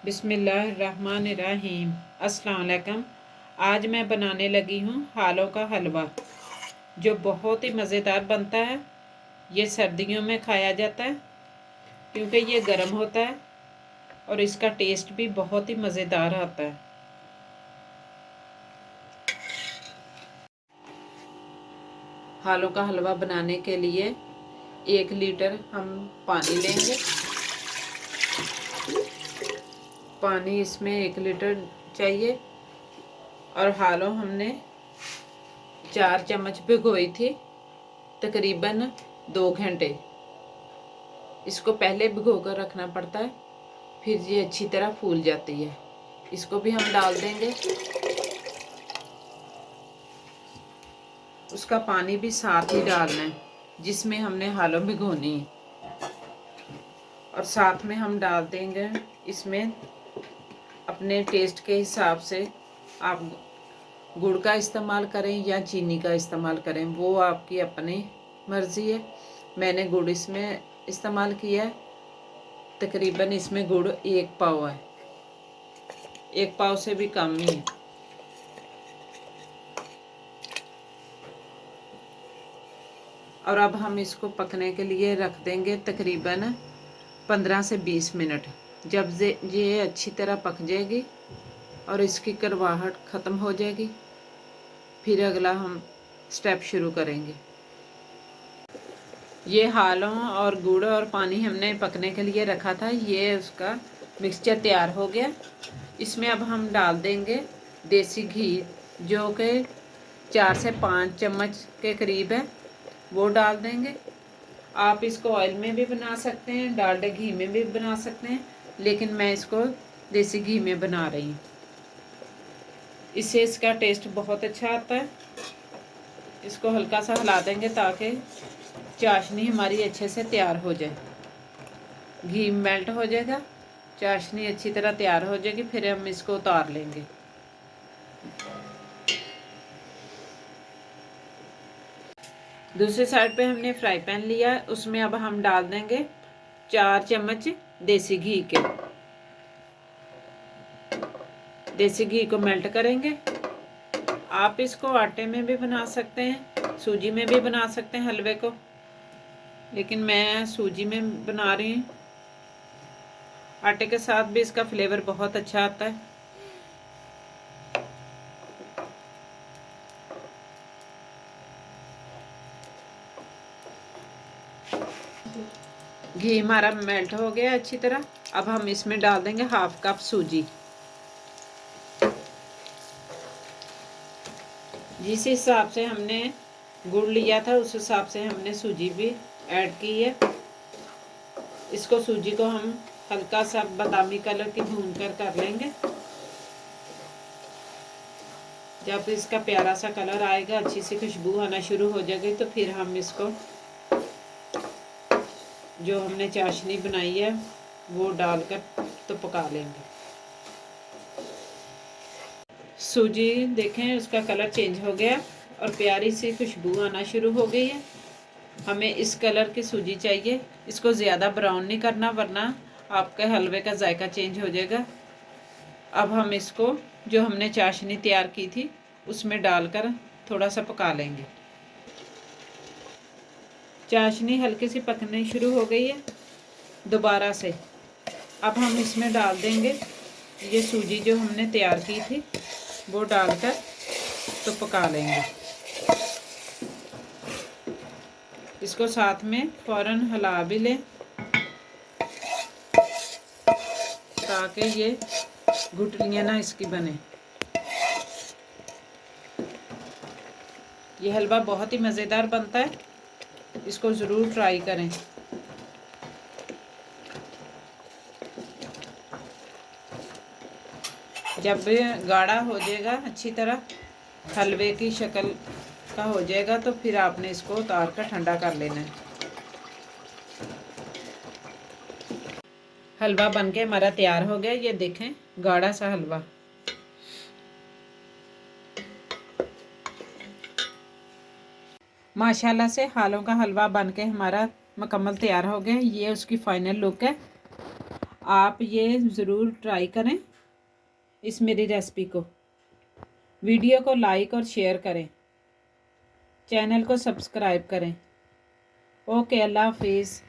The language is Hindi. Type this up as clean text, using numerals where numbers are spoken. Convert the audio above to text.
बिस्मिल्लाहिर्रहमानिर्रहीम। अस्सलाम वालेकुम। आज मैं बनाने लगी हूँ हालों का हलवा, जो बहुत ही मज़ेदार बनता है। ये सर्दियों में खाया जाता है क्योंकि ये गर्म होता है और इसका टेस्ट भी बहुत ही मज़ेदार आता है। हालों का हलवा बनाने के लिए 1 लीटर हम पानी लेंगे। पानी इसमें 1 लीटर चाहिए। और हालों हमने 4 चम्मच भिगोई थी, तकरीबन 2 घंटे। इसको पहले भिगो कर रखना पड़ता है, फिर ये अच्छी तरह फूल जाती है। इसको भी हम डाल देंगे। उसका पानी भी साथ ही डालना है जिसमें हमने हालों भिगोनी है। और साथ में हम डाल देंगे इसमें अपने टेस्ट के हिसाब से, आप गुड़ का इस्तेमाल करें या चीनी का इस्तेमाल करें, वो आपकी अपनी मर्ज़ी है। मैंने गुड़ इसमें इस्तेमाल किया है। तकरीबन इसमें गुड़ 1 पाव है, 1 पाव से भी कम ही है। और अब हम इसको पकने के लिए रख देंगे तकरीबन 15 से 20 मिनट। जब ये अच्छी तरह पक जाएगी और इसकी कड़वाहट ख़त्म हो जाएगी, फिर अगला हम स्टेप शुरू करेंगे। ये हालों और गुड़ और पानी हमने पकने के लिए रखा था, ये उसका मिक्सचर तैयार हो गया। इसमें अब हम डाल देंगे देसी घी, जो कि 4 से 5 चम्मच के करीब है, वो डाल देंगे। आप इसको ऑयल में भी बना सकते हैं, डालडा घी में भी बना सकते हैं, लेकिन मैं इसको देसी घी में बना रही हूँ। इससे इसका टेस्ट बहुत अच्छा आता है। इसको हल्का सा हिला देंगे ताकि चाशनी हमारी अच्छे से तैयार हो जाए। घी मेल्ट हो जाएगा, चाशनी अच्छी तरह तैयार हो जाएगी, फिर हम इसको उतार लेंगे। दूसरी साइड पे हमने फ्राई पैन लिया, उसमें अब हम डाल देंगे 4 चम्मच देसी घी के। देसी घी को मेल्ट करेंगे। आप इसको आटे में भी बना सकते हैं, सूजी में भी बना सकते हैं हलवे को, लेकिन मैं सूजी में बना रही हूँ। आटे के साथ भी इसका फ्लेवर बहुत अच्छा आता है। घी हमारा मेल्ट हो गया अच्छी तरह। अब हम इसमें डाल देंगे 1/2 कप सूजी। जिस हिसाब से हमने गुड़ लिया था उस हिसाब से हमने सूजी भी ऐड की है। इसको सूजी को हम हल्का सा बादामी कलर की भून कर लेंगे। जब इसका प्यारा सा कलर आएगा, अच्छी सी खुशबू आना शुरू हो जाएगी, तो फिर हम इसको जो हमने चाशनी बनाई है वो डालकर तो पका लेंगे। सूजी देखें, उसका कलर चेंज हो गया और प्यारी सी खुशबू आना शुरू हो गई है। हमें इस कलर की सूजी चाहिए। इसको ज़्यादा ब्राउन नहीं करना, वरना आपके हलवे का जायका चेंज हो जाएगा। अब हम इसको जो हमने चाशनी तैयार की थी उसमें डालकर थोड़ा सा पका लेंगे। चाशनी हल्की सी पकनी शुरू हो गई है दोबारा से। अब हम इसमें डाल देंगे ये सूजी जो हमने तैयार की थी, वो डालकर तो पका लेंगे। इसको साथ में फ़ौरन हिला भी लें ताकि ये गुठलियाँ ना इसकी बने। ये हलवा बहुत ही मज़ेदार बनता है, इसको ज़रूर ट्राई करें। जब गाढ़ा हो जाएगा, अच्छी तरह हलवे की शक्ल का हो जाएगा, तो फिर आपने इसको उतार कर ठंडा कर लेना है। हलवा बनके हमारा तैयार हो गया। ये देखें, गाढ़ा सा हलवा। माशाल्लाह से हालों का हलवा बनके हमारा मुकम्मल तैयार हो गया। ये उसकी फाइनल लुक है। आप ये ज़रूर ट्राई करें इस मेरी रेसिपी को। वीडियो को लाइक और शेयर करें, चैनल को सब्सक्राइब करें। ओके, अल्लाह हाफिज़।